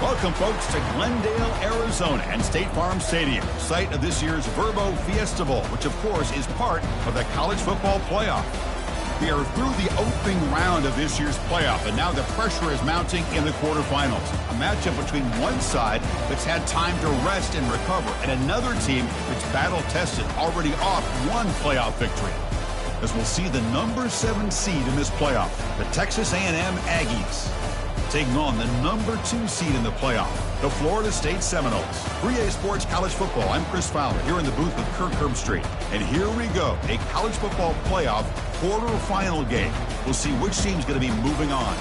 Welcome, folks, to Glendale, Arizona, and State Farm Stadium, site of this year's Verbo Fiesta Bowl, which, of course, is part of the college football playoff. We are through the opening round of this year's playoff, and now the pressure is mounting in the quarterfinals. A matchup between one side that's had time to rest and recover, and another team that's battle-tested, already off one playoff victory. As we'll see the number 7 seed in this playoff, the Texas A&M Aggies, taking on the number 2 seed in the playoff, the Florida State Seminoles. 3A Sports College Football, I'm Chris Fowler, here in the booth with Kirk Herbstreit. And here we go, a college football playoff quarterfinal game. We'll see which team's going to be moving on.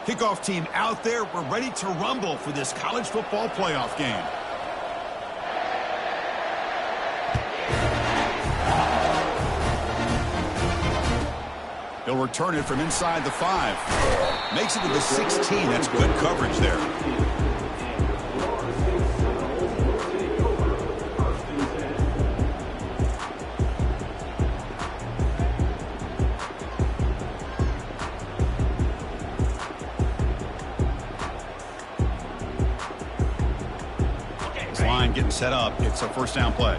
Kickoff team out there. We're ready to rumble for this college football playoff game. He'll return it from inside the 5. Makes it to the 16. That's good coverage there. Getting set up. It's a first down play.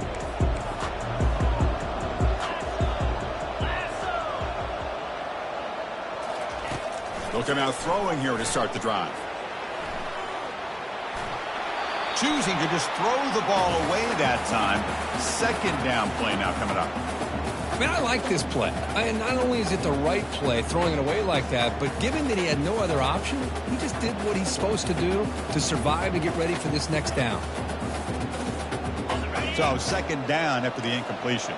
They'll come out throwing here to start the drive. Choosing to just throw the ball away that time. Second down play now coming up. I mean, I like this play. Not only is it the right play, throwing it away like that, but given that he had no other option, he just did what he's supposed to do to survive and get ready for this next down. So, second down after the incompletion.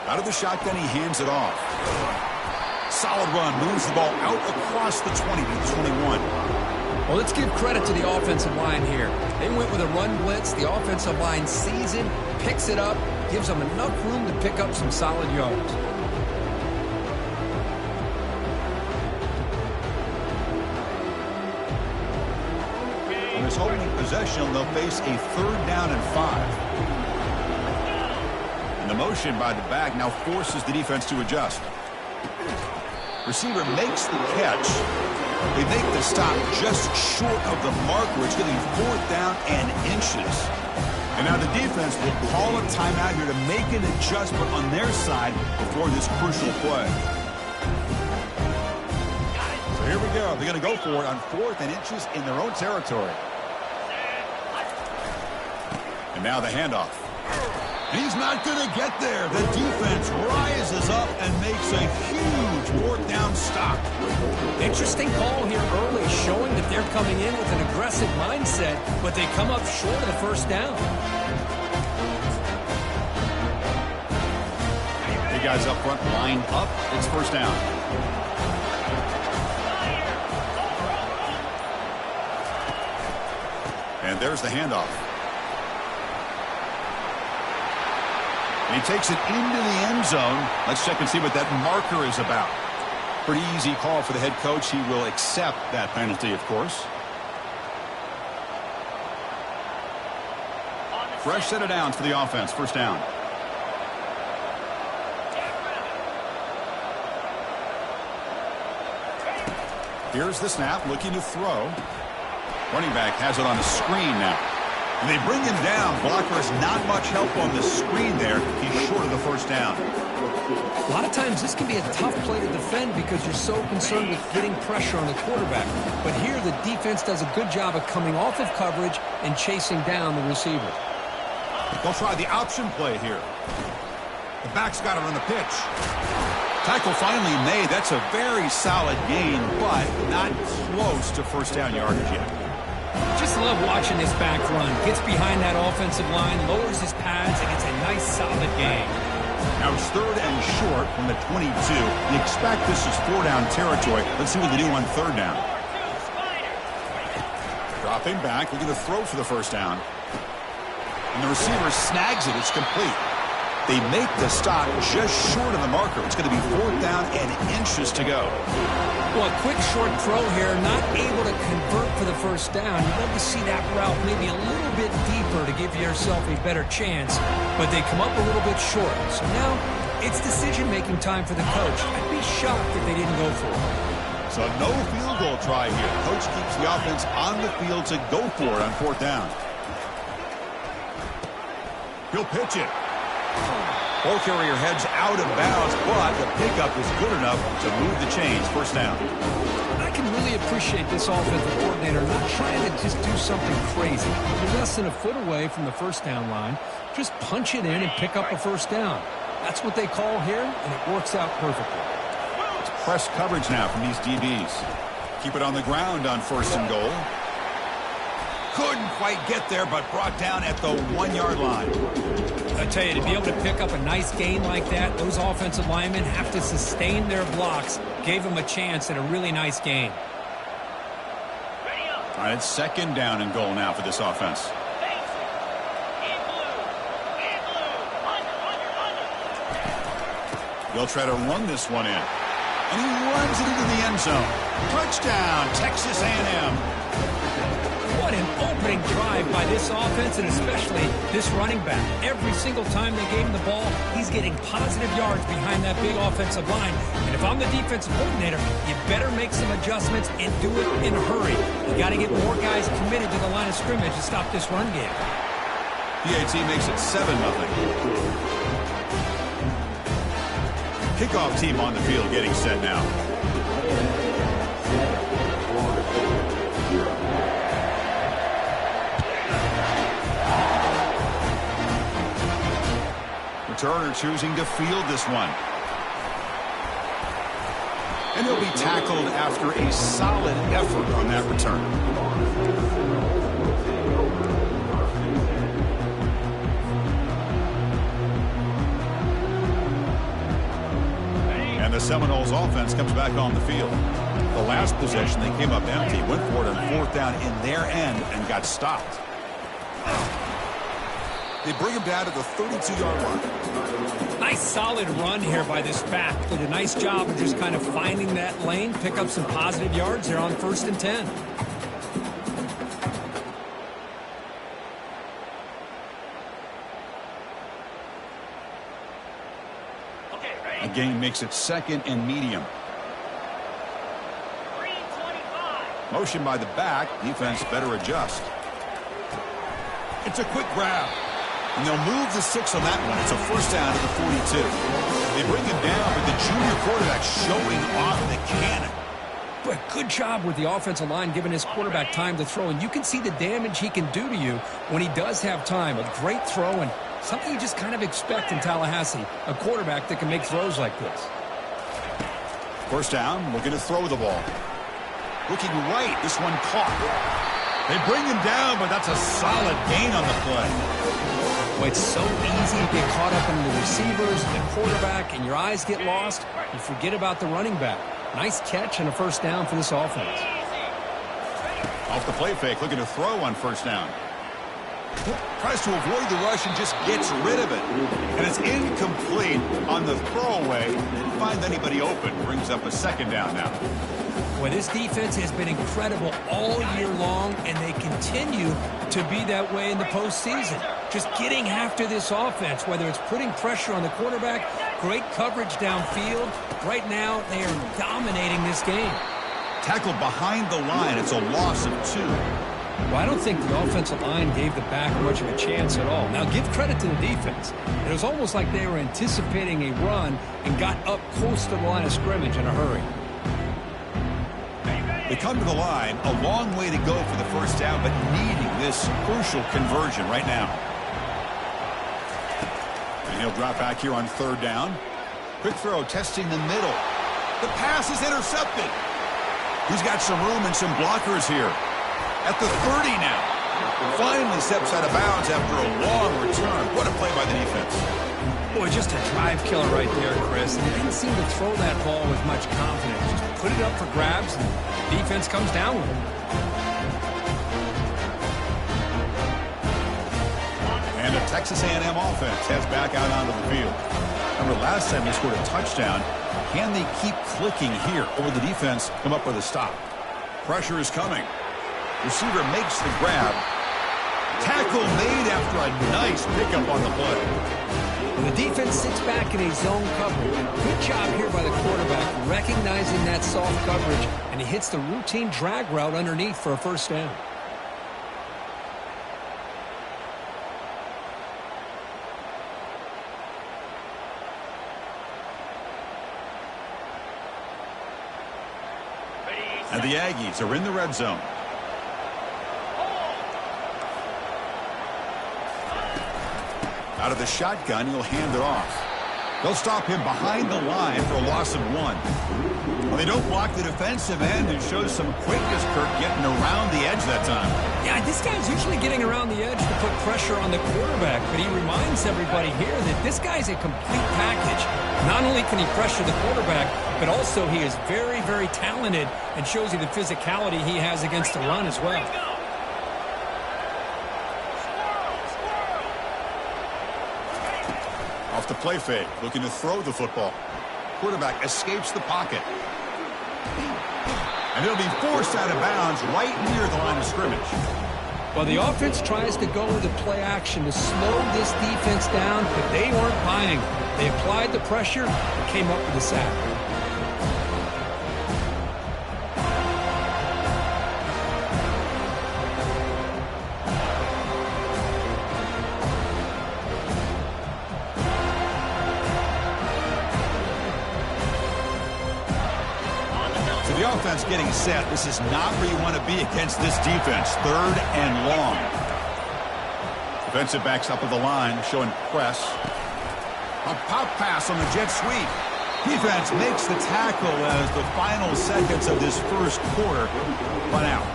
Out of the shotgun, he hands it off. Solid run, moves the ball out across the 20 to the 21. Well, let's give credit to the offensive line here. They went with a run blitz. The offensive line sees it, picks it up, gives them enough room to pick up some solid yards. Holding possession, they'll face a third down and 5. And the motion by the back now forces the defense to adjust. Receiver makes the catch. They make the stop just short of the marker. It's going to be 4th down and inches. And now the defense will call a timeout here to make an adjustment on their side before this crucial play. So here we go. They're going to go for it on 4th and inches in their own territory. And now the handoff. He's not going to get there. The defense rises up and makes a huge 4th down stop. Interesting call here early, showing that they're coming in with an aggressive mindset, but they come up short of the first down. The guys up front lined up. It's first down. And there's the handoff. And he takes it into the end zone. Let's check and see what that marker is about. Pretty easy call for the head coach. He will accept that penalty, of course. Fresh set of downs for the offense. First down. Here's the snap, looking to throw. Running back has it on the screen now. And they bring him down. Blocker has not much help on the screen there. He's short of the first down. A lot of times this can be a tough play to defend because you're so concerned with getting pressure on the quarterback. But here the defense does a good job of coming off of coverage and chasing down the receiver. They'll try the option play here. The back's got it on the pitch. Tackle finally made. That's a very solid gain, but not close to first down yardage yet. Just love watching this back run. Gets behind that offensive line, lowers his pads, and it's a nice, solid gain. Now it's 3rd and short from the 22. You expect this is 4-down territory. Let's see what they do on 3rd down. Dropping back, looking to throw for the first down. And the receiver snags it. It's complete. They make the stop just short of the marker. It's going to be 4th down and inches to go. Well, a quick short throw here, not able to convert for the first down. You'd love to see that route maybe a little bit deeper to give yourself a better chance, but they come up a little bit short. So now it's decision-making time for the coach. I'd be shocked if they didn't go for it. So no field goal try here. Coach keeps the offense on the field to go for it on 4th down. He'll pitch it. Ball carrier heads out of bounds, but the pickup is good enough to move the chains. 1st down. I can really appreciate this offensive coordinator not trying to just do something crazy. You're less than a foot away from the 1st down line. Just punch it in and pick up a 1st down. That's what they call here, and it works out perfectly. It's press coverage now from these DBs. Keep it on the ground on 1st and goal. Couldn't quite get there, but brought down at the 1-yard line. I tell you, to be able to pick up a nice gain like that, those offensive linemen have to sustain their blocks. Gave them a chance at a really nice gain. All right, it's 2nd down and goal now for this offense. They'll try to run this one in. And he runs it into the end zone. Touchdown, Texas A&M. What an opening drive by this offense, and especially this running back. Every single time they gave him the ball, he's getting positive yards behind that big offensive line. And if I'm the defensive coordinator, you better make some adjustments and do it in a hurry. You got to get more guys committed to the line of scrimmage to stop this run game. PAT makes it 7-0. Kickoff team on the field getting set now. Returner choosing to field this one. And he'll be tackled after a solid effort on that return. And the Seminoles offense comes back on the field. The last possession, they came up empty, went for it on 4th down in their end and got stopped. They bring him down to the 32-yard line. Nice solid run here by this back. Did a nice job of just kind of finding that lane, pick up some positive yards there on 1st and 10. A gain makes it 2nd and medium. Motion by the back. Defense better adjust. It's a quick grab. And they'll move the 6 on that one. It's a 1st down to the 42. They bring him down with the junior quarterback showing off the cannon. But good job with the offensive line giving his quarterback time to throw. And you can see the damage he can do to you when he does have time. A great throw and something you just kind of expect in Tallahassee. A quarterback that can make throws like this. 1st down, looking to throw the ball. Looking right, this one caught. They bring him down, but that's a solid gain on the play. Well, it's so easy to get caught up in the receivers, the quarterback, and your eyes get lost. You forget about the running back. Nice catch and a 1st down for this offense. Off the play fake, looking to throw on 1st down. Tries to avoid the rush and just gets rid of it. And it's incomplete on the throwaway. Didn't find anybody open. Brings up a 2nd down now. Well, this defense has been incredible all year long, and they continue to be that way in the postseason. Just getting after this offense, whether it's putting pressure on the quarterback, great coverage downfield. Right now, they are dominating this game. Tackled behind the line. It's a loss of 2. Well, I don't think the offensive line gave the back much of a chance at all. Now, give credit to the defense. It was almost like they were anticipating a run and got up close to the line of scrimmage in a hurry. They come to the line, a long way to go for the 1st down, but needing this crucial conversion right now. And he'll drop back here on 3rd down. Quick throw, testing the middle. The pass is intercepted. He's got some room and some blockers here. At the 30 now. Finally steps out of bounds after a long return. What a play by the defense. Boy, just a drive killer right there, Chris. They didn't seem to throw that ball with much confidence. Just put it up for grabs, and the defense comes down with it. And the Texas A&M offense heads back out onto the field. Remember, last time they scored a touchdown. Can they keep clicking here, or will the defense come up with a stop? Pressure is coming. Receiver makes the grab. Tackle made after a nice pickup on the play. And the defense sits back in a zone coverage. Good job here by the quarterback, recognizing that soft coverage, and he hits the routine drag route underneath for a first down. And the Aggies are in the red zone. Out of the shotgun, he'll hand it off. They'll stop him behind the line for a loss of 1. Well, they don't block the defensive end and shows some quickness, Kirk, getting around the edge that time. Yeah, this guy's usually getting around the edge to put pressure on the quarterback, but he reminds everybody here that this guy's a complete package. Not only can he pressure the quarterback, but also he is very, very talented and shows you the physicality he has against the run as well. Off the play fake, looking to throw the football. Quarterback escapes the pocket. And he'll be forced out of bounds right near the line of scrimmage. Well, the offense tries to go into play action to slow this defense down, but they weren't buying. They applied the pressure and came up with a sack. The offense getting set. This is not where you want to be against this defense. 3rd and long. Defensive backs up at the line, showing press. A pop pass on the jet sweep. Defense makes the tackle as the final seconds of this first quarter run out.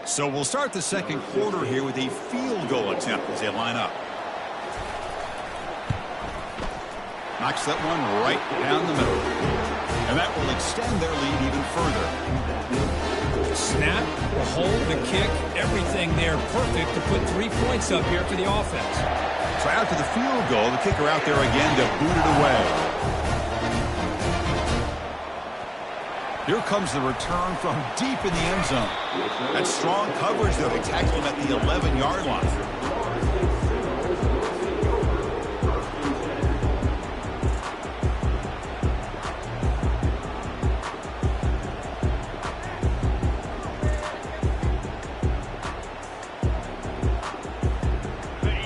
So we'll start the second quarter here with a field goal attempt as they line up. Knocks that one right down the middle. And that will extend their lead even further. Snap, the hold, the kick, everything there perfect to put 3 points up here for the offense. So after the field goal, the kicker out there again to boot it away. Here comes the return from deep in the end zone. That strong coverage, though. They tackle him at the 11-yard line.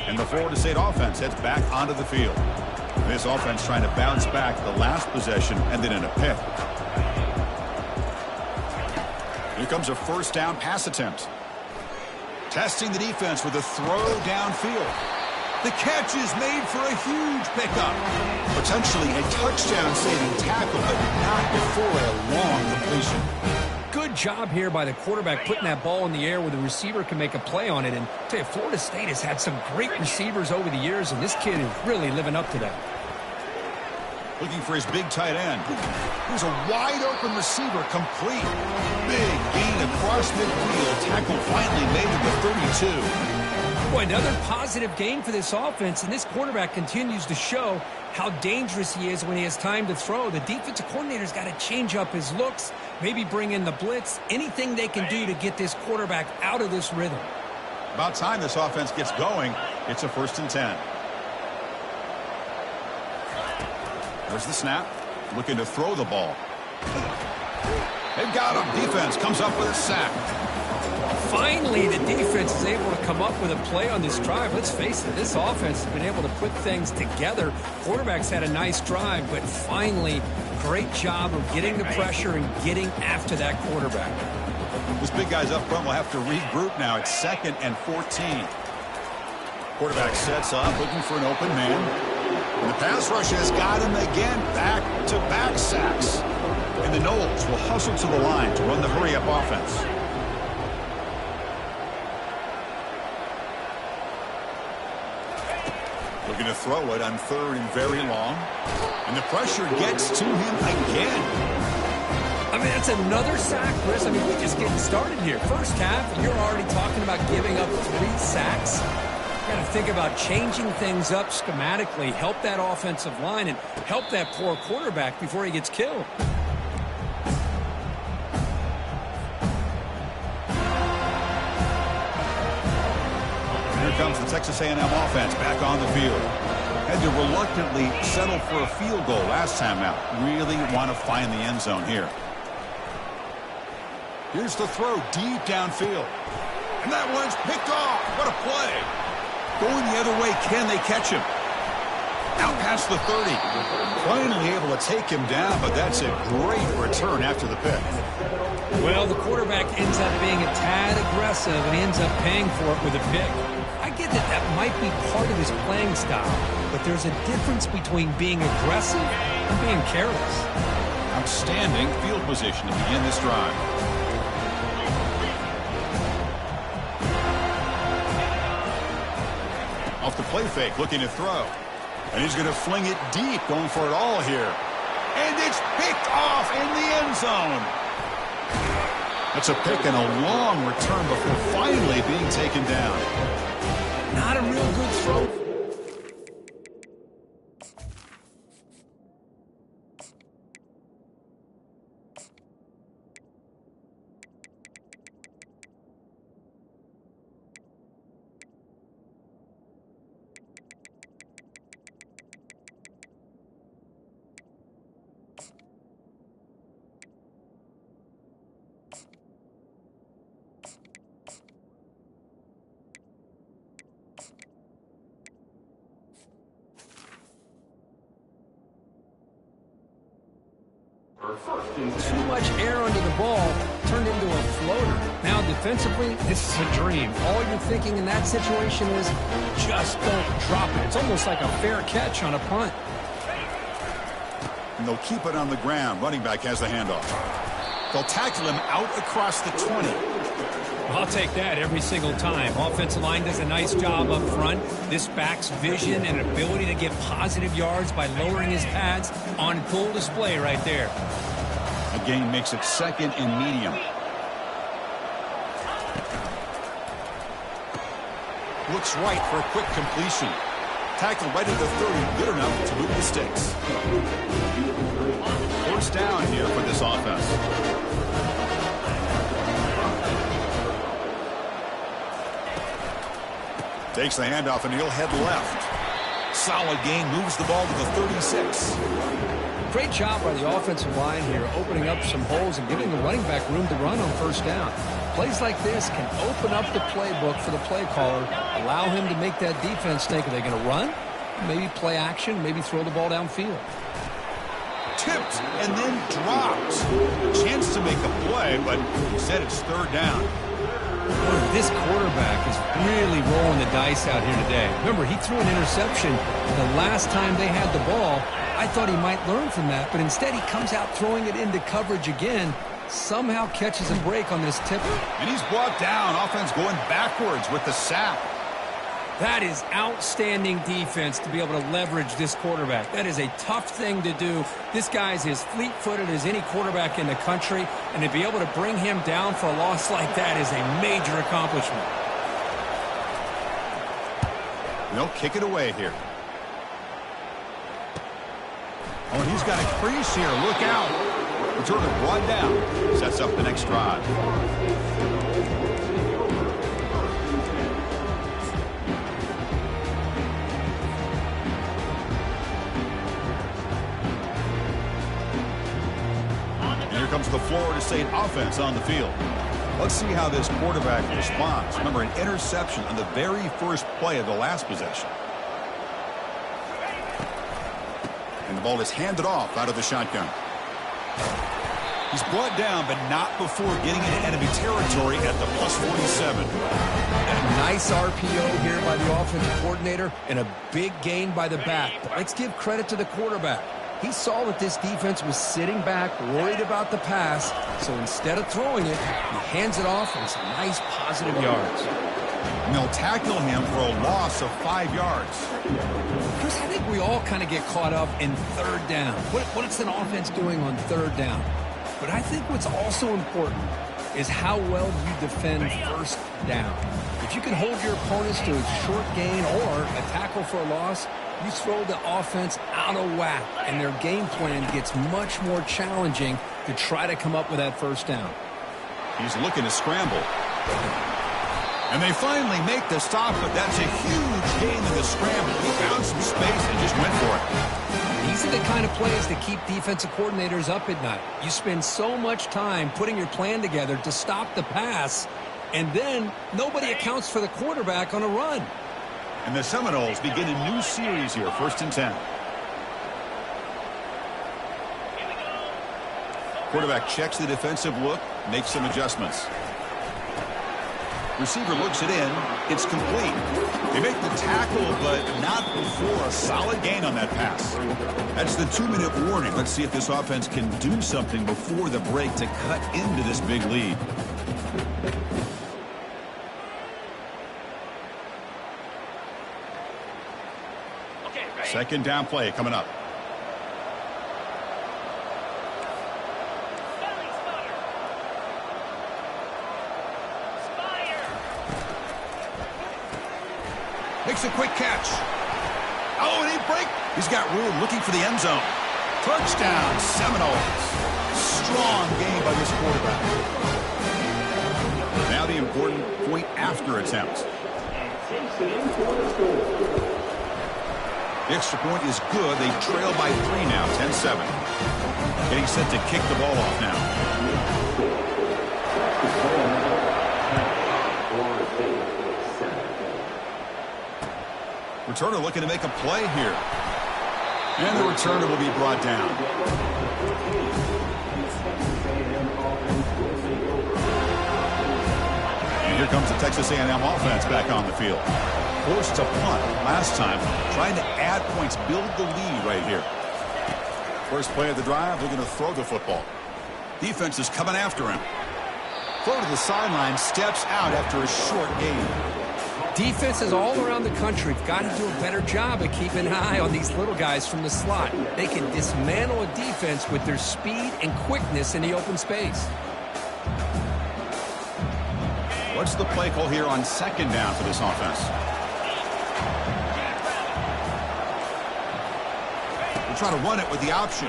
And the Florida State offense heads back onto the field. This offense trying to bounce back the last possession and then in a pick. Here comes a first down pass attempt. Testing the defense with a throw downfield. The catch is made for a huge pickup. Potentially a touchdown-saving tackle, but not before a long completion. Good job here by the quarterback putting that ball in the air where the receiver can make a play on it. And I tell you, Florida State has had some great receivers over the years, and this kid is really living up to that. Looking for his big tight end. Here's a wide-open receiver, complete. Big gain across midfield. Tackle finally made at the 32. Boy, another positive game for this offense, and this quarterback continues to show how dangerous he is when he has time to throw. The defensive coordinator's got to change up his looks, maybe bring in the blitz, anything they can do to get this quarterback out of this rhythm. About time this offense gets going. It's a 1st and 10. There's the snap. Looking to throw the ball. They've got him. Defense comes up with a sack. Finally, the defense is able to come up with a play on this drive. Let's face it, this offense has been able to put things together. Quarterback's had a nice drive, but finally, great job of getting the pressure and getting after that quarterback. This big guy's up front will have to regroup now. It's 2nd and 14. Quarterback sets up, looking for an open man. And the pass rush has got him again. Back-to-back sacks. And the Noles will hustle to the line to run the hurry-up offense. Looking to throw it on 3rd and very long. And the pressure gets to him again. I mean, that's another sack, Chris. I mean, we're just getting started here. First half, and you're already talking about giving up 3 sacks. Got to think about changing things up schematically, help that offensive line, and help that poor quarterback before he gets killed. Here comes the Texas A&M offense back on the field. Had to reluctantly settle for a field goal last time out. Really want to find the end zone here. Here's the throw deep downfield. And that one's picked off. What a play. Going the other way, can they catch him? Out past the 30. Finally able to take him down, but that's a great return after the pick. Well, the quarterback ends up being a tad aggressive and ends up paying for it with a pick. I get that that might be part of his playing style, but there's a difference between being aggressive and being careless. Outstanding field position to begin this drive. Off the play fake, looking to throw. And he's going to fling it deep, going for it all here. And it's picked off in the end zone. That's a pick and a long return before finally being taken down. Not a real good throw. Too much air under the ball turned into a floater. Now defensively, this is a dream. All you're thinking in that situation is just don't drop it. It's almost like a fair catch on a punt. And they'll keep it on the ground. Running back has the handoff. They'll tackle him out across the 20. I'll take that every single time. Offensive line does a nice job up front. This back's vision and ability to get positive yards by lowering his pads on full display right there. A gain makes it 2nd and medium. Looks right for a quick completion. Tackle right at the 30, good enough to move the sticks. 1st down here for this offense. Takes the handoff and he'll head left. Solid gain, moves the ball to the 36. Great job by the offensive line here, opening up some holes and giving the running back room to run on 1st down. Plays like this can open up the playbook for the play caller, allow him to make that defense think, are they going to run? Maybe play action, maybe throw the ball downfield. Tipped and then dropped. Chance to make a play, but instead it's 3rd down. This quarterback is really rolling the dice out here today. Remember, he threw an interception the last time they had the ball. I thought he might learn from that, but instead he comes out throwing it into coverage again. Somehow catches a break on this tipper. And he's brought down. Offense going backwards with the sack. That is outstanding defense to be able to leverage this quarterback. That is a tough thing to do. This guy's as fleet-footed as any quarterback in the country, and to be able to bring him down for a loss like that is a major accomplishment. They'll kick it away here. Oh, and he's got a crease here. Look out. Returner brought down. Sets up the next drive. Comes the Florida State offense on the field. Let's see how this quarterback responds. Remember, an interception on the very first play of the last possession. And the ball is handed off out of the shotgun. He's brought down, but not before getting into enemy territory at the +47. A nice RPO here by the offensive coordinator and a big gain by the back. But let's give credit to the quarterback. He saw that this defense was sitting back, worried about the pass, so instead of throwing it, he hands it off and some nice positive yards. And they'll tackle him for a loss of 5 yards. Chris, I think we all kind of get caught up in third down. What's an offense doing on third down? But I think what's also important is how well you defend first down. If you can hold your opponents to a short gain or a tackle for a loss, you throw the offense out of whack, and their game plan gets much more challenging to try to come up with that first down. He's looking to scramble. And they finally make the stop, but that's a huge gain in the scramble. He found some space and just went for it. These are the kind of plays that keep defensive coordinators up at night. You spend so much time putting your plan together to stop the pass, and then nobody accounts for the quarterback on a run. And the Seminoles begin a new series here, 1st and 10. Quarterback checks the defensive look, makes some adjustments. Receiver looks it in. It's complete. They make the tackle, but not before a solid gain on that pass. That's the 2-minute warning. Let's see if this offense can do something before the break to cut into this big lead. Second down play coming up. Makes a quick catch. Oh, and he break. He's got room looking for the end zone. Touchdown, Seminoles. Strong game by this quarterback. Now the important point after attempt. The extra point is good. They trail by 3 now, 10-7. Getting set to kick the ball off now. Returner looking to make a play here. And the returner will be brought down. And here comes the Texas A&M offense back on the field. Forced to punt last time, trying to add points, build the lead right here. First play of the drive, they're going to throw the football. Defense is coming after him. Throw to the sideline, steps out after a short gain. Defenses all around the country have got to do a better job of keeping an eye on these little guys from the slot. They can dismantle a defense with their speed and quickness in the open space. What's the play call here on second down for this offense? We'll try to run it with the option.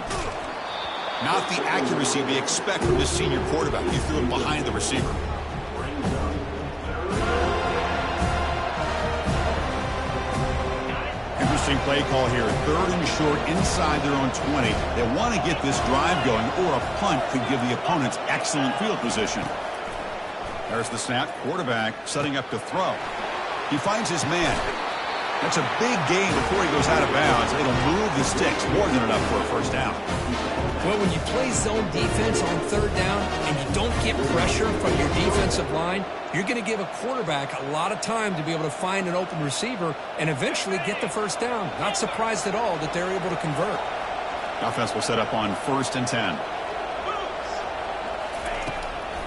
Not the accuracy we expect from this senior quarterback. He threw it behind the receiver. Interesting play call here. 3rd and short inside their own 20. They want to get this drive going, or a punt could give the opponents excellent field position. There's the snap. Quarterback setting up to throw. He finds his man. That's a big gain before he goes out of bounds. It'll move the sticks more than enough for a first down. Well, when you play zone defense on third down and you don't get pressure from your defensive line, you're going to give a quarterback a lot of time to be able to find an open receiver and eventually get the first down. Not surprised at all that they're able to convert. Offense will set up on 1st and 10.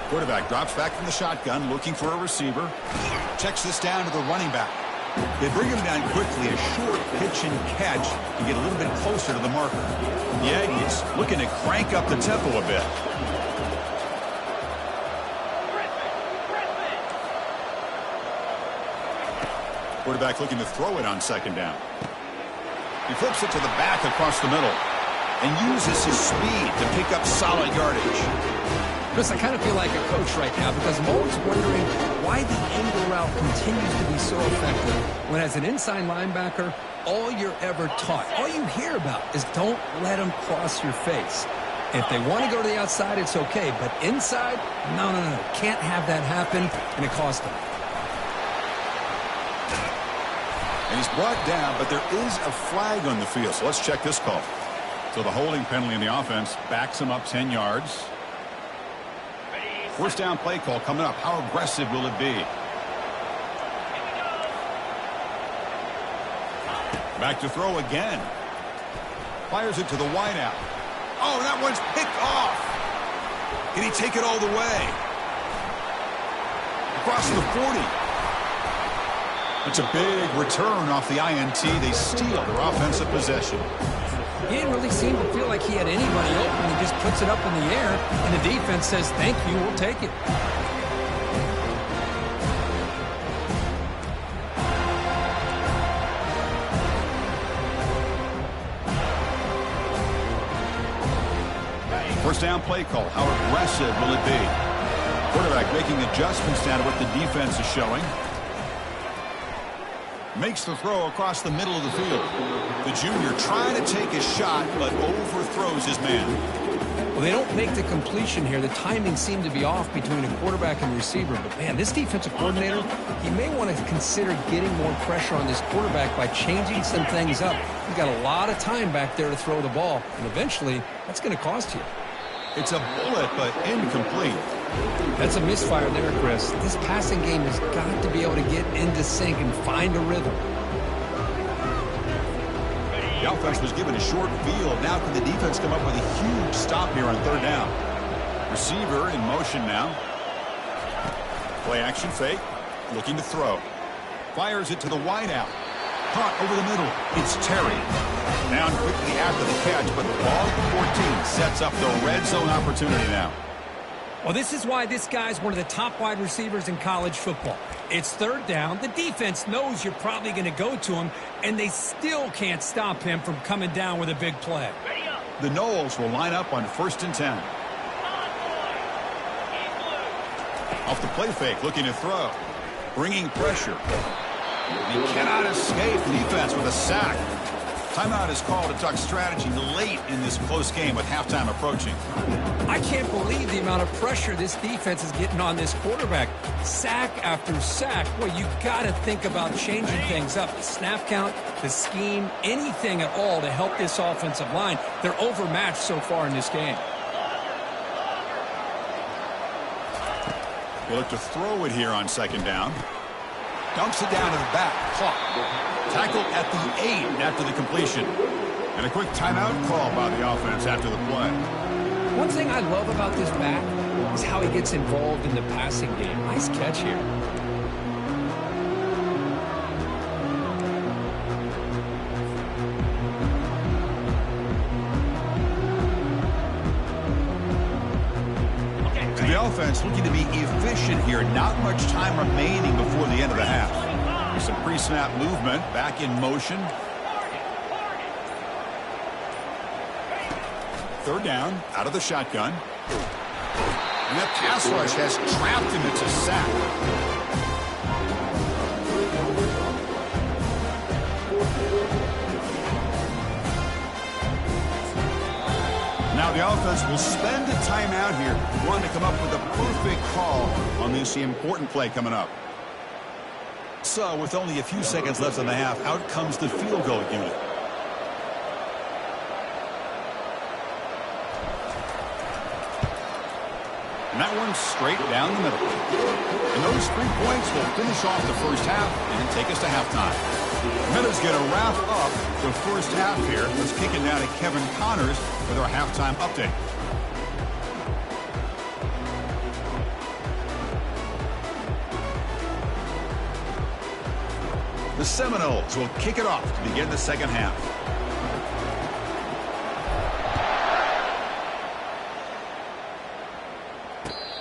Quarterback drops back from the shotgun, looking for a receiver. Checks this down to the running back. They bring him down quickly, a short pitch and catch to get a little bit closer to the marker. The Aggies looking to crank up the tempo a bit. Quarterback looking to throw it on second down. He flips it to the back across the middle and uses his speed to pick up solid yardage. Chris, I kind of feel like a coach right now because I'm always wondering why the angle route continues to be so effective when as an inside linebacker, all you're ever taught, all you hear about is don't let them cross your face. If they want to go to the outside, it's okay. But inside, no. Can't have that happen, and it cost them. And he's brought down, but there is a flag on the field. So let's check this call. So the holding penalty in the offense backs him up 10 yards. First down play call coming up. How aggressive will it be? Back to throw again. Fires it to the wideout. Oh, that one's picked off. Can he take it all the way? Across the 40. It's a big return off the INT. They steal their offensive possession. He didn't really seem to feel like he had anybody open. He just puts it up in the air, and the defense says, thank you, we'll take it. First down play call. How aggressive will it be? Quarterback making adjustments down to what the defense is showing. Makes the throw across the middle of the field. The junior trying to take a shot, but overthrows his man. Well, they don't make the completion here. The timing seemed to be off between a quarterback and receiver. But, man, this defensive coordinator, he may want to consider getting more pressure on this quarterback by changing some things up. He's got a lot of time back there to throw the ball, and eventually that's going to cost you. It's a bullet, but incomplete. That's a misfire there, Chris. This passing game has got to be able to get into sync and find a rhythm. The offense was given a short field. Now can the defense come up with a huge stop here on third down? Receiver in motion now. Play action fake. Looking to throw. Fires it to the wideout. Caught over the middle. It's Terry. Down quickly after the catch, but the ball at the 14 sets up the red zone opportunity now. Well, this is why this guy's one of the top wide receivers in college football. It's third down. The defense knows you're probably going to go to him, and they still can't stop him from coming down with a big play. The Noles will line up on 1st and 10. Off the play fake, looking to throw. Bringing pressure. He cannot escape defense with a sack. Timeout is called to talk strategy late in this close game with halftime approaching. I can't believe the amount of pressure this defense is getting on this quarterback. Sack after sack. Well, you got to think about changing things up. The snap count, the scheme, anything at all to help this offensive line. They're overmatched so far in this game. They look to throw it here on second down. Dumps it down to the back. Clock. Tackled at the 8 after the completion. And a quick timeout call by the offense after the play. One thing I love about this back is how he gets involved in the passing game. Nice catch here. The offense looking to be efficient here. Not much time remaining before the end of the half. Some pre-snap movement. Back in motion. Third down. Out of the shotgun. And that pass rush has trapped him. It's a sack. Now the offense will spend a timeout here, wanting to come up with a perfect call on this important play coming up. So with only a few seconds left in the half, out comes the field goal unit. And that one's straight down the middle. And those 3 points will finish off the first half and take us to halftime. Meadows going to wrap up the first half here. Let's kick it down to Kevin Connors with our halftime update. The Seminoles will kick it off to begin the second half.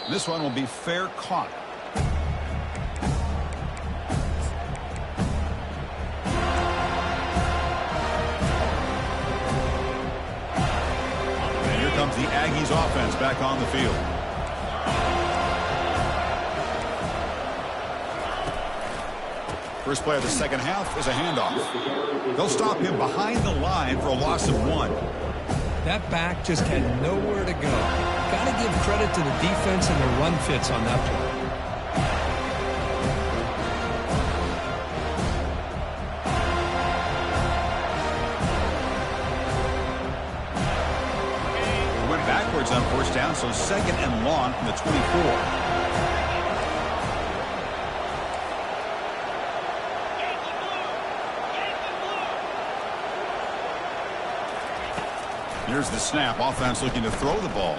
This one will be fair caught. And here comes the Aggies offense back on the field. First play of the second half is a handoff. They'll stop him behind the line for a loss of 1. That back just had nowhere to go. Got to give credit to the defense and the run fits on that play. He went backwards on first down, so second and long from the 24. Here's the snap. Offense looking to throw the ball.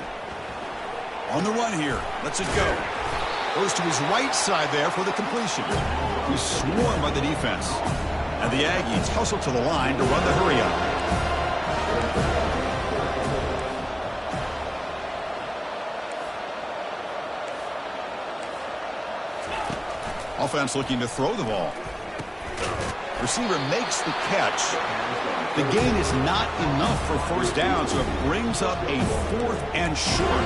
On the run here. Lets it go. Goes to his right side there for the completion. He's swarmed by the defense. And the Aggies hustle to the line to run the hurry up. Offense looking to throw the ball. Receiver makes the catch. The gain is not enough for first down, so it brings up a 4th and short.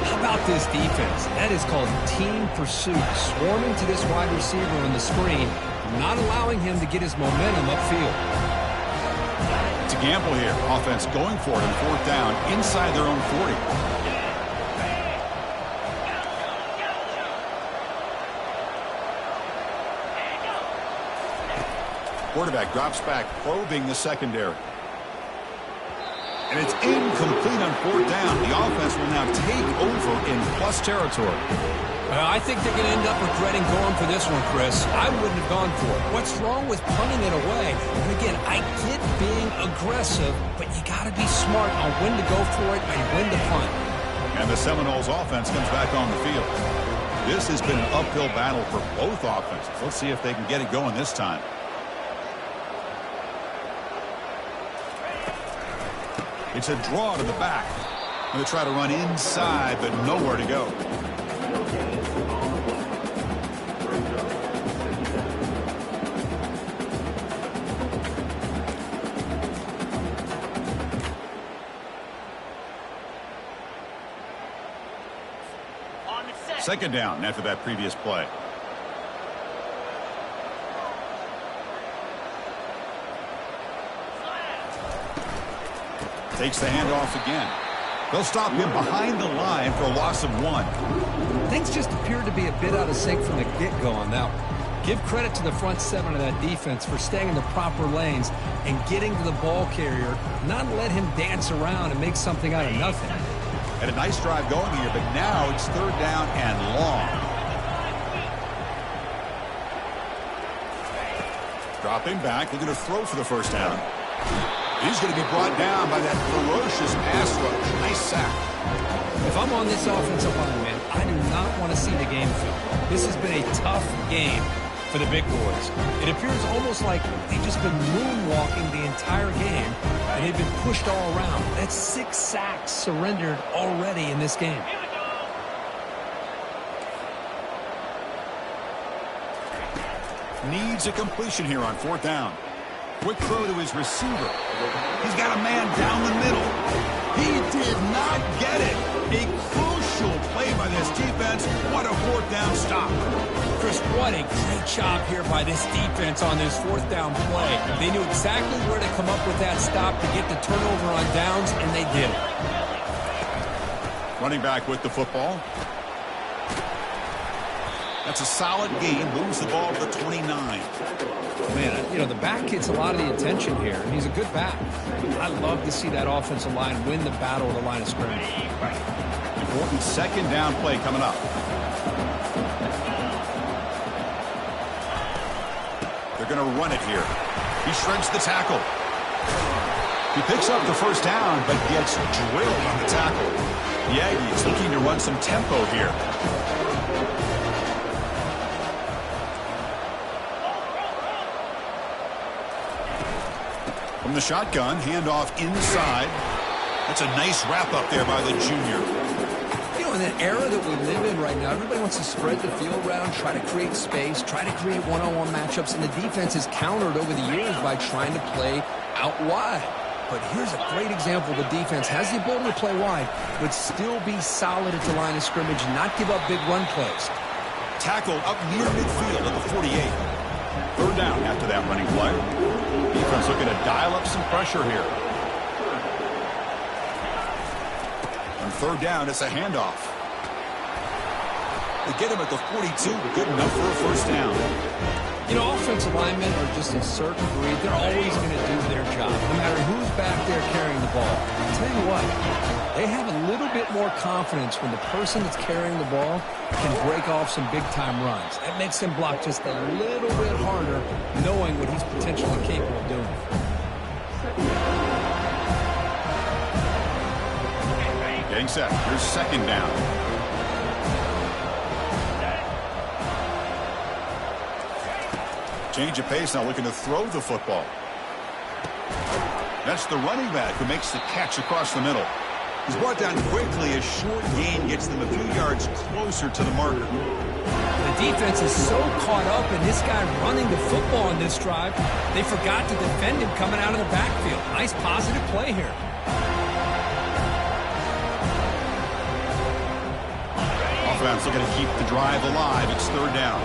How about this defense? That is called team pursuit. Swarming to this wide receiver on the screen, not allowing him to get his momentum upfield. It's a gamble here. Offense going for it on 4th down inside their own 40. Quarterback drops back, probing the secondary. And it's incomplete on 4th down. The offense will now take over in plus territory. I think they're going to end up regretting going for this one, Chris. I wouldn't have gone for it. What's wrong with punting it away? And again, I get being aggressive, but you got to be smart on when to go for it and when to punt. And the Seminoles offense comes back on the field. This has been an uphill battle for both offenses. Let's see if they can get it going this time. It's a draw to the back. Going to try to run inside, but nowhere to go. Second down after that previous play. Takes the handoff again. They'll stop him behind the line for a loss of 1. Things just appeared to be a bit out of sync from the get-go on that one. Give credit to the front 7 of that defense for staying in the proper lanes and getting to the ball carrier, not let him dance around and make something out of nothing. Had a nice drive going here, but now it's 3rd down and long. Dropping back, looking to throw for the first down. He's going to be brought down by that ferocious pass rush. Nice sack. If I'm on this offensive line, man, I do not want to see the game film. This has been a tough game for the big boys. It appears almost like they've just been moonwalking the entire game, and they've been pushed all around. That's 6 sacks surrendered already in this game. Needs a completion here on 4th down. Quick throw to his receiver. He's got a man down the middle. He did not get it. A crucial play by this defense. What a 4th down stop. Chris, what a great job here by this defense on this 4th down play. They knew exactly where to come up with that stop to get the turnover on downs, and they did it. Running back with the football. That's a solid gain. Moves the ball to the 29. Man, you know, the back gets a lot of the attention here. He's a good back. I love to see that offensive line win the battle at the line of scrimmage. Important 2nd down play coming up. They're going to run it here. He shreds the tackle. He picks up the first down, but gets drilled on the tackle. The Aggies looking to run some tempo here. From the shotgun, handoff inside. That's a nice wrap up there by the junior. You know, in that era that we live in right now, everybody wants to spread the field around, try to create space, try to create one-on-one matchups, and the defense is countered over the years by trying to play out wide. But here's a great example. The defense has the ability to play wide, but still be solid at the line of scrimmage and not give up big run plays. Tackled up near midfield at the 48. 3rd down after that running play. Defense looking to dial up some pressure here. On 3rd down, it's a handoff. They get him at the 42. Good enough for a first down. You know, offensive linemen are just a certain breed. They're always going to do their job, no matter who's back there carrying the ball. I'll tell you what, they have a little bit more confidence when the person that's carrying the ball can break off some big-time runs. That makes them block just a little bit harder, knowing what he's potentially capable of doing. Getting set. Here's second down. Change of pace now, looking to throw the football. That's the running back who makes the catch across the middle. He's brought down quickly. A short gain gets them a few yards closer to the marker. The defense is so caught up in this guy running the football on this drive, they forgot to defend him coming out of the backfield. Nice positive play here. Offense looking to keep the drive alive. It's third down.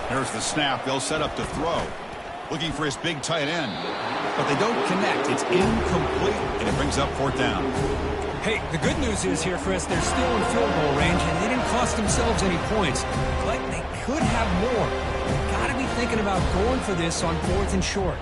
Here's the snap. They'll set up to throw. Looking for his big tight end. But they don't connect. It's incomplete, and it brings up fourth down. Hey, the good news is here, Chris, they're still in field goal range, and they didn't cost themselves any points. But they could have more. They've got to be thinking about going for this on 4th and short.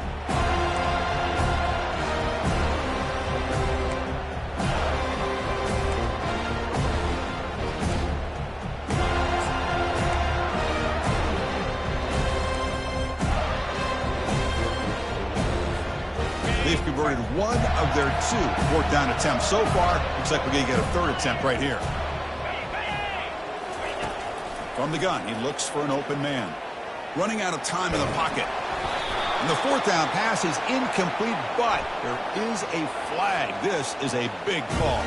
They've converted one of their 2 fourth down attempts so far. Looks like we're going to get a third attempt right here. From the gun, he looks for an open man. Running out of time in the pocket. And the fourth down pass is incomplete, but there is a flag. This is a big call.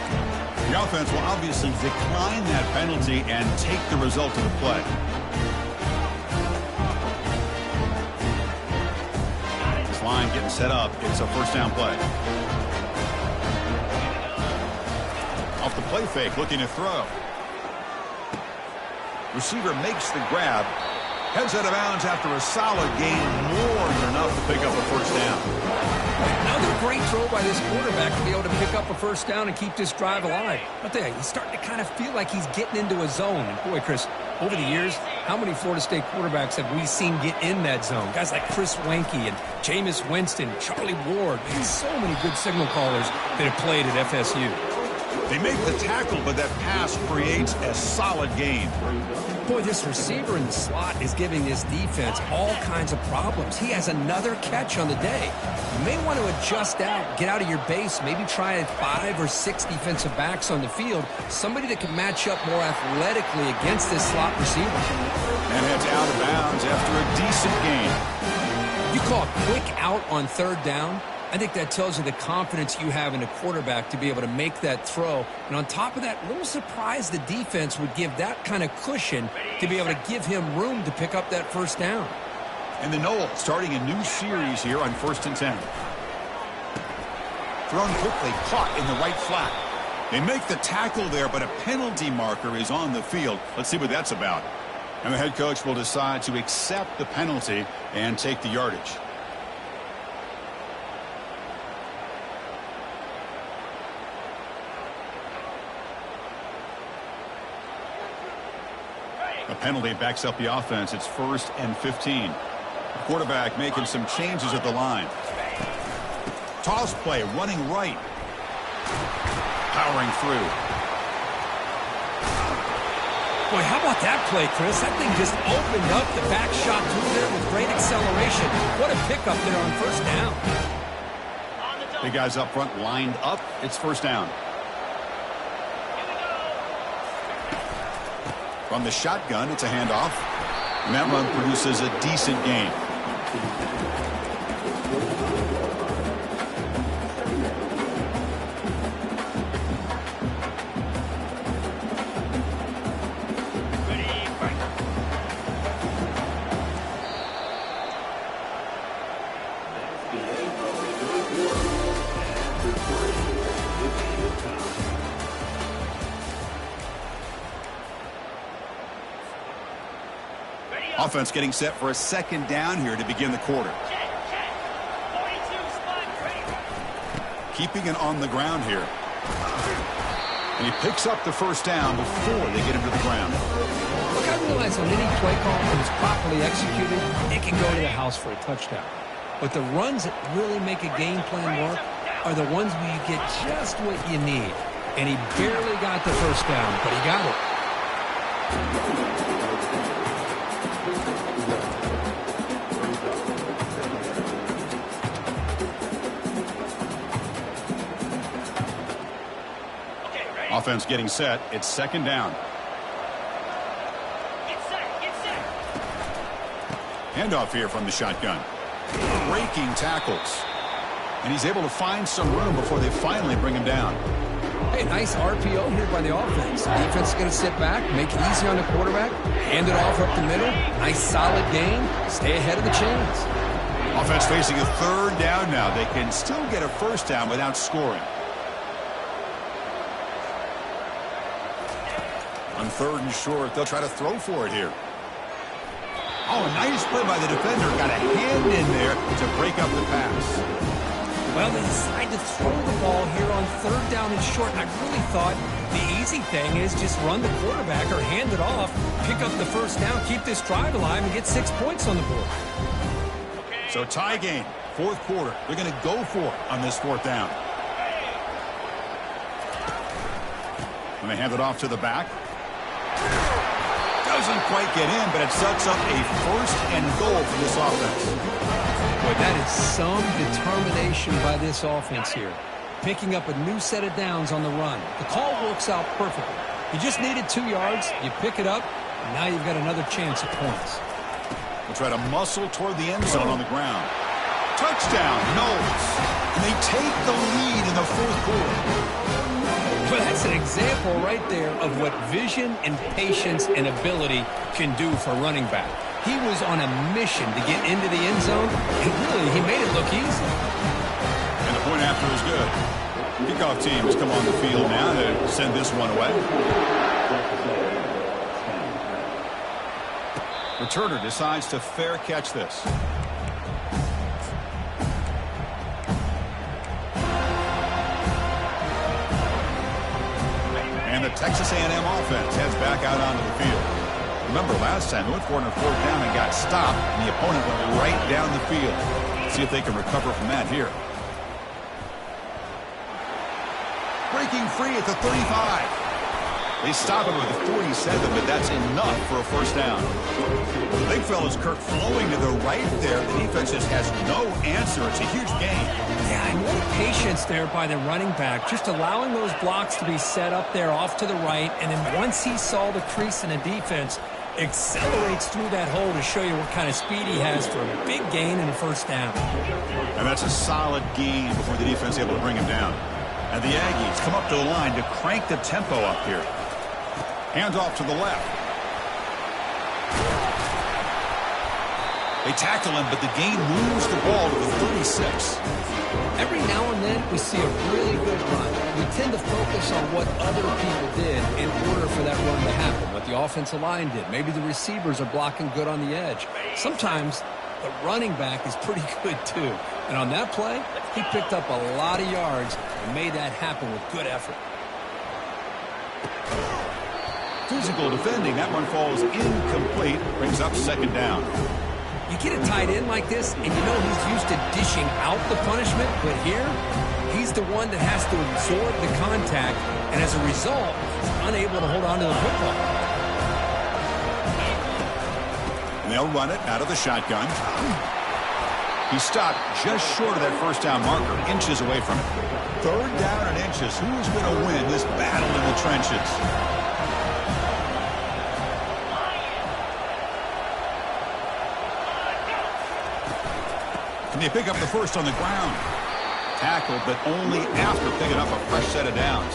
The offense will obviously decline that penalty and take the result of the play. Line getting set up. It's a first down play. Off the play fake, looking to throw. Receiver makes the grab. Heads out of bounds after a solid gain, more than enough to pick up a first down. Another great throw by this quarterback to be able to pick up a first down and keep this drive alive. I'll tell you, he's starting to kind of feel like he's getting into a zone. And boy, Chris, over the years, how many Florida State quarterbacks have we seen get in that zone? Guys like Chris Weinke and Jameis Winston, Charlie Ward. Man, so many good signal callers that have played at FSU. They make the tackle, but that pass creates a solid gain. Boy, this receiver in the slot is giving this defense all kinds of problems. He has another catch on the day. You may want to adjust out, get out of your base, maybe try 5 or 6 defensive backs on the field, somebody that can match up more athletically against this slot receiver. And heads out of bounds after a decent gain. You call a quick out on third down. I think that tells you the confidence you have in a quarterback to be able to make that throw. And on top of that, a little surprised the defense would give that kind of cushion to be able to give him room to pick up that first down. And the Noles starting a new series here on 1st and 10. Thrown quickly, caught in the right flat. They make the tackle there, but a penalty marker is on the field. Let's see what that's about. And the head coach will decide to accept the penalty and take the yardage. A penalty backs up the offense. It's 1st and 15. The quarterback making some changes at the line. Toss play, running right. Powering through. Boy, how about that play, Chris? That thing just opened up the back shot through there with great acceleration. What a pickup there on first down. Big guys up front lined up. It's first down. From the shotgun, it's a handoff. And that run produces a decent gain. Offense getting set for a second down here to begin the quarter. Keeping it on the ground here. And he picks up the first down before they get him to the ground. Look, I realize on any play call that is properly executed, it can go to the house for a touchdown. But the runs that really make a game plan work are the ones where you get just what you need. And he barely got the first down, but he got it. Offense getting set. It's second down. Get set. Handoff here from the shotgun. Breaking tackles. And he's able to find some room before they finally bring him down. Hey, nice RPO here by the offense. Defense is going to sit back, make it easy on the quarterback, hand it off up the middle. Nice solid game. Stay ahead of the chains. Offense facing a third down now. They can still get a first down without scoring. On third and short, they'll try to throw for it here. Oh, nice play by the defender. Got a hand in there to break up the pass. Well, they decide to throw the ball here on third down and short. I really thought the easy thing is just run the quarterback or hand it off, pick up the first down, keep this drive alive, and get 6 points on the board. So tie game, fourth quarter. They're going to go for it on this fourth down. When they hand it off to the back. Doesn't quite get in, but it sets up a first and goal for this offense. Boy, that is some determination by this offense here. Picking up a new set of downs on the run. The call works out perfectly. You just needed 2 yards, you pick it up, and now you've got another chance at points. We'll try to muscle toward the end zone on the ground. Touchdown, Knowles. And they take the lead in the fourth quarter. Well, that's an example right there of what vision and patience and ability can do for running back. He was on a mission to get into the end zone, and really, he made it look easy. And the point after is good. Kickoff team has come on the field now to send this one away. Returner decides to fair catch this. And the Texas A&M offense heads back out onto the field. Remember last time, they went for it on fourth down and got stopped, and the opponent went right down the field. See if they can recover from that here. Breaking free at the 35. They stop him with the 47, but that's enough for a first down. The big fella's Kirk flowing to the right there. The defense just has no answer. It's a huge gain. Yeah, and what patience there by the running back, just allowing those blocks to be set up there off to the right, and then once he saw the crease in the defense, accelerates through that hole to show you what kind of speed he has for a big gain and a first down. And that's a solid gain before the defense is able to bring him down. And the Aggies come up to the line to crank the tempo up here. Hands off to the left. They tackle him, but the gain moves the ball to the 36. Every now and then we see a really good run. We tend to focus on what other people did in order for that run to happen, what the offensive line did. Maybe the receivers are blocking good on the edge. Sometimes the running back is pretty good too. And on that play, he picked up a lot of yards and made that happen with good effort. Physical defending. That one falls incomplete. Brings up second down. You get a tight end like this, and you know he's used to dishing out the punishment, but here, he's the one that has to absorb the contact, and as a result, he's unable to hold on to the football. And they'll run it out of the shotgun. He stopped just short of that first down marker, inches away from it. Third down and inches. Who's going to win this battle in the trenches? And they pick up the first on the ground. Tackled, but only after picking up a fresh set of downs.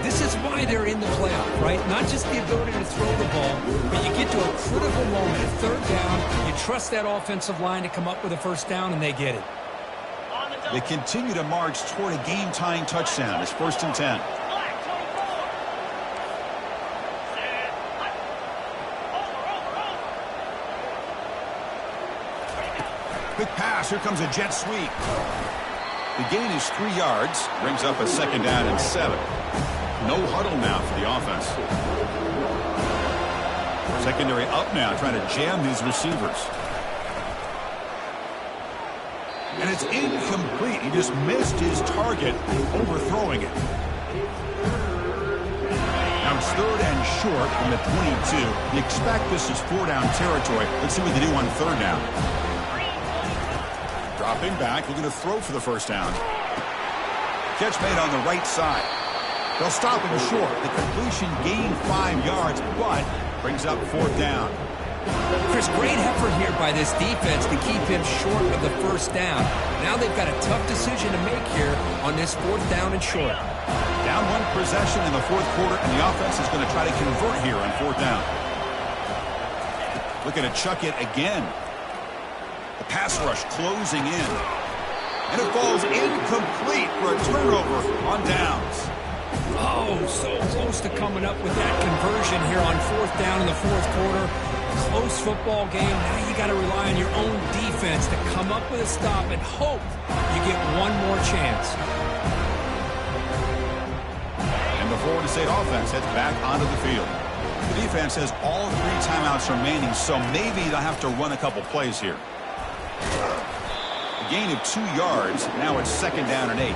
This is why they're in the playoff, right? Not just the ability to throw the ball, but you get to a critical moment, a third down, you trust that offensive line to come up with a first down, and they get it. They continue to march toward a game-tying touchdown. It's 1st and 10. Quick pass. Here comes a jet sweep. The gain is 3 yards. Brings up a second down and 7. No huddle now for the offense. Secondary up now, trying to jam these receivers. And it's incomplete. He just missed his target, overthrowing it. Now it's 3rd and short from the 22. You expect this is 4-down territory. Let's see what they do on 3rd down. Dropping back, looking to throw for the first down. Catch made on the right side. They'll stop him short. The completion gained 5 yards, but brings up 4th down. Chris, great effort here by this defense to keep him short of the 1st down. Now they've got a tough decision to make here on this 4th down and short. Down 1 possession in the 4th quarter, and the offense is going to try to convert here on 4th down. Looking to chuck it again. The pass rush closing in. And it falls incomplete for a turnover on downs. Oh, so close to coming up with that conversion here on 4th down in the 4th quarter. Close football game. Now you got to rely on your own defense to come up with a stop and hope you get one more chance. And the Florida State offense heads back onto the field. The defense has all 3 timeouts remaining, so maybe they'll have to run a couple plays here. A gain of 2 yards. Now it's 2nd down and 8.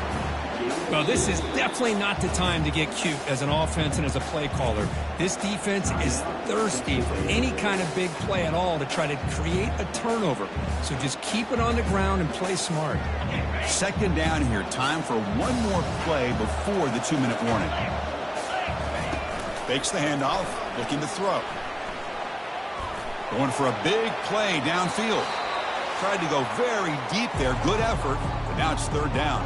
Well, this is definitely not the time to get cute as an offense and as a play caller. This defense is thirsty for any kind of big play at all to try to create a turnover. So just keep it on the ground and play smart. 2nd down here. Time for one more play before the 2-minute warning. Fakes the handoff. Looking to throw. Going for a big play downfield. Tried to go very deep there. Good effort. But now it's 3rd down.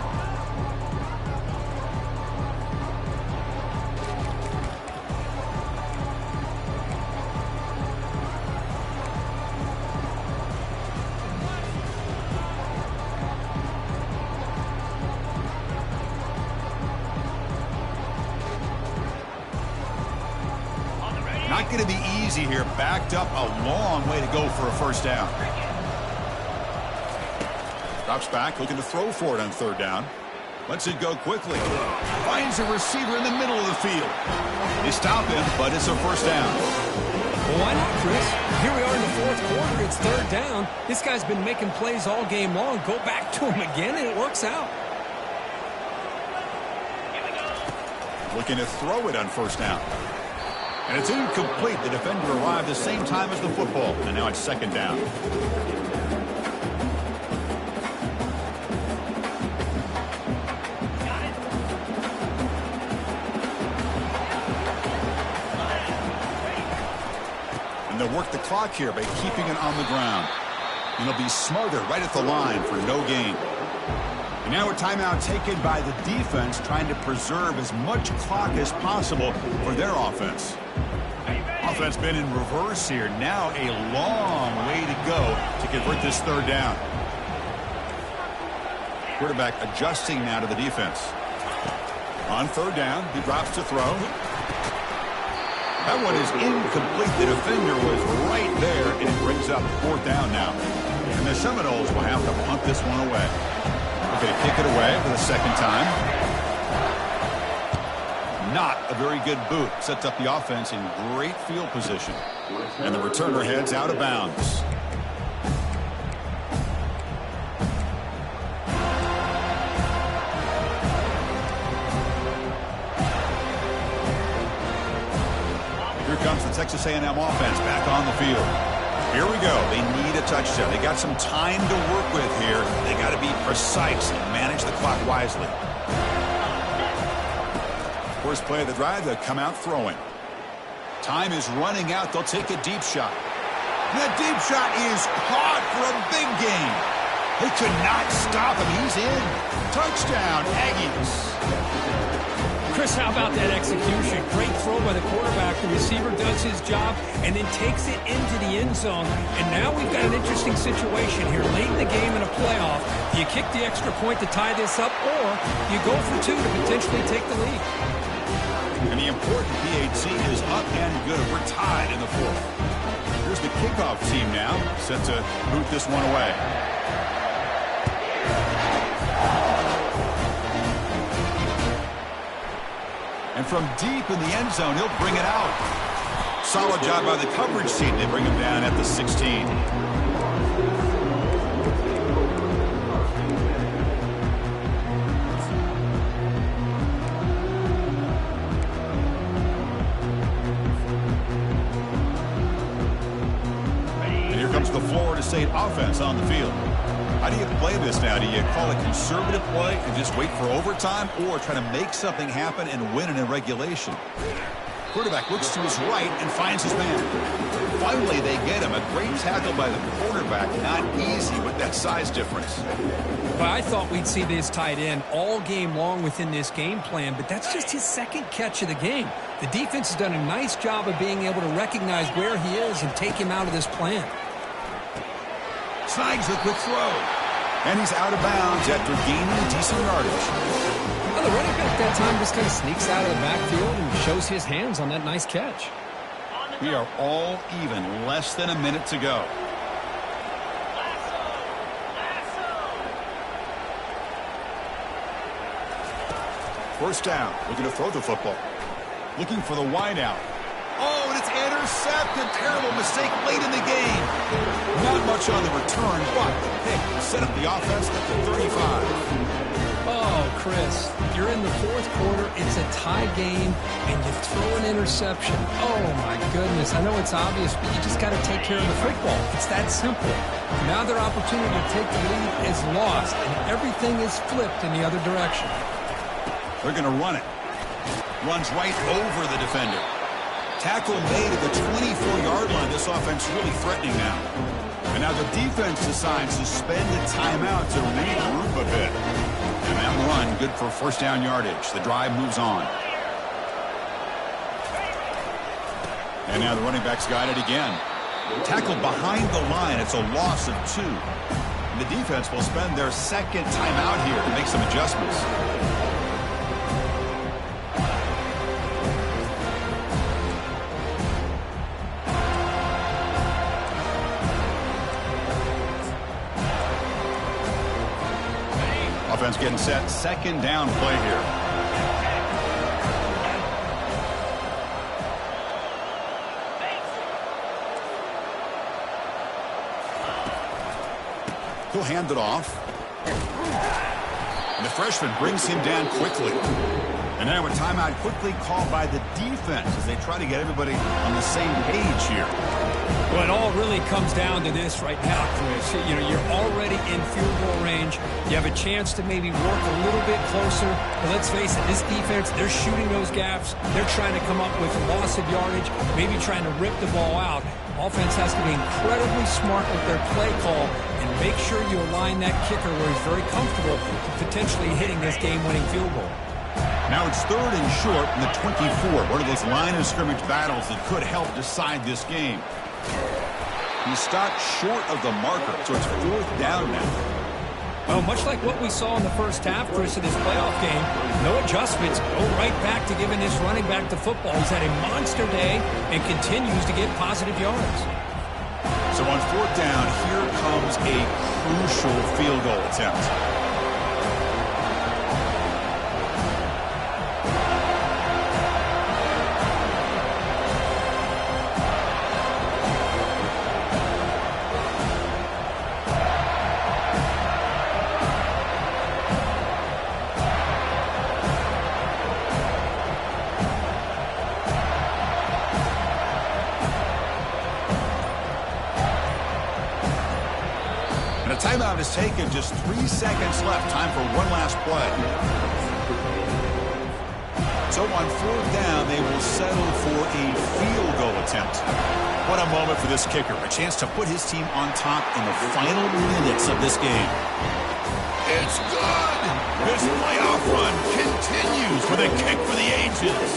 Not going to be easy here. Backed up a long way to go for a 1st down. Drops back, looking to throw for it on 3rd down. Lets it go quickly. Finds a receiver in the middle of the field. They stop him, but it's a 1st down. Well, why not, Chris? Here we are in the 4th quarter. It's 3rd down. This guy's been making plays all game long. Go back to him again, and it works out. Looking to throw it on 1st down. And it's incomplete. The defender arrived the same time as the football. And now it's 2nd down. And they'll work the clock here by keeping it on the ground. And they'll be smarter right at the line for no gain. And now a timeout taken by the defense, trying to preserve as much clock as possible for their offense. Offense been in reverse here. Now a long way to go to convert this 3rd down. Quarterback adjusting now to the defense. On 3rd down, he drops to throw. That one is incomplete. The defender was right there, and it brings up 4th down now. And the Seminoles will have to punt this one away. Okay, kick it away for the 2nd time. Not a very good boot. Sets up the offense in great field position. And the returner heads out of bounds. Here comes the Texas A&M offense back on the field. Here we go. They need a touchdown. They got some time to work with here. They got to be precise and manage the clock wisely. First play of the drive, they'll come out throwing. Time is running out. They'll take a deep shot. And that deep shot is caught for a big gain. They could not stop him. He's in. Touchdown, Aggies. Chris, how about that execution? Great throw by the quarterback. The receiver does his job and then takes it into the end zone. And now we've got an interesting situation here. Late in the game in a playoff, do you kick the extra point to tie this up, or you go for 2 to potentially take the lead? And the important PAT is up and good. We're tied in the 4th. Here's the kickoff team now, set to boot this one away. And from deep in the end zone, he'll bring it out. Solid job by the coverage team. They bring him down at the 16. And here comes the Florida State State offense on the field. How do you play this now? Do you call a conservative play and just wait for overtime, or try to make something happen and win it in regulation? Quarterback looks to his right and finds his man. Finally, they get him. A great tackle by the quarterback. Not easy with that size difference. Well, I thought we'd see this tight end all game long within this game plan, but that's just his second catch of the game. The defense has done a nice job of being able to recognize where he is and take him out of this plan. Snags a quick throw. And he's out of bounds after gaining decent yardage. Well, the running back that time just kind of sneaks out of the backfield and shows his hands on that nice catch. We are all even. Less than a minute to go. First down. Looking to throw the football. Looking for the wideout. Oh, and it's intercepted. Terrible mistake late in the game. Not much on the return, but, hey, set up the offense at the 35. Oh, Chris, you're in the fourth quarter. It's a tie game, and you throw an interception. Oh, my goodness. I know it's obvious, but you just got to take care of the football. It's that simple. Now their opportunity to take the lead is lost, and everything is flipped in the other direction. They're going to run it. Runs right over the defender. Tackle made at the 24-yard line. This offense really threatening now. And now the defense decides to spend the timeout to regroup a bit. And that run, good for first down yardage. The drive moves on. And now the running back's got it again. Tackled behind the line. It's a loss of 2. And the defense will spend their second timeout here to make some adjustments. Offense getting set. Second down play here. He'll hand it off. And the freshman brings him down quickly. And now a timeout quickly called by the defense as they try to get everybody on the same page here. Well, it all really comes down to this right now, Chris. You know, you're already in field goal range. You have a chance to maybe work a little bit closer. But let's face it, this defense, they're shooting those gaps. They're trying to come up with a loss of yardage, maybe trying to rip the ball out. Offense has to be incredibly smart with their play call and make sure you align that kicker where he's very comfortable potentially hitting this game-winning field goal. Now it's third and short in the 24. One of those line of scrimmage battles that could help decide this game. He stopped short of the marker, so it's fourth down now. Well, much like what we saw in the first half, Chris, of this playoff game, no adjustments. Go right back to giving this running back the football. He's had a monster day and continues to get positive yards. So on fourth down, here comes a crucial field goal attempt. Timeout is taken. Just 3 seconds left. Time for one last play. So on fourth down, they will settle for a field goal attempt. What a moment for this kicker. A chance to put his team on top in the final minutes of this game. It's good. This playoff run continues with a kick for the ages.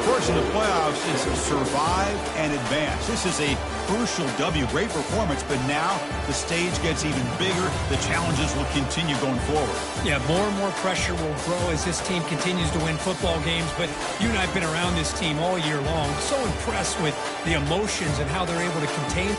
First in the playoffs is survive and advance. This is a crucial W. Great performance, but now the stage gets even bigger. The challenges will continue going forward. Yeah, more and more pressure will grow as this team continues to win football games. But you and I have been around this team all year long. So impressed with the emotions and how they're able to contain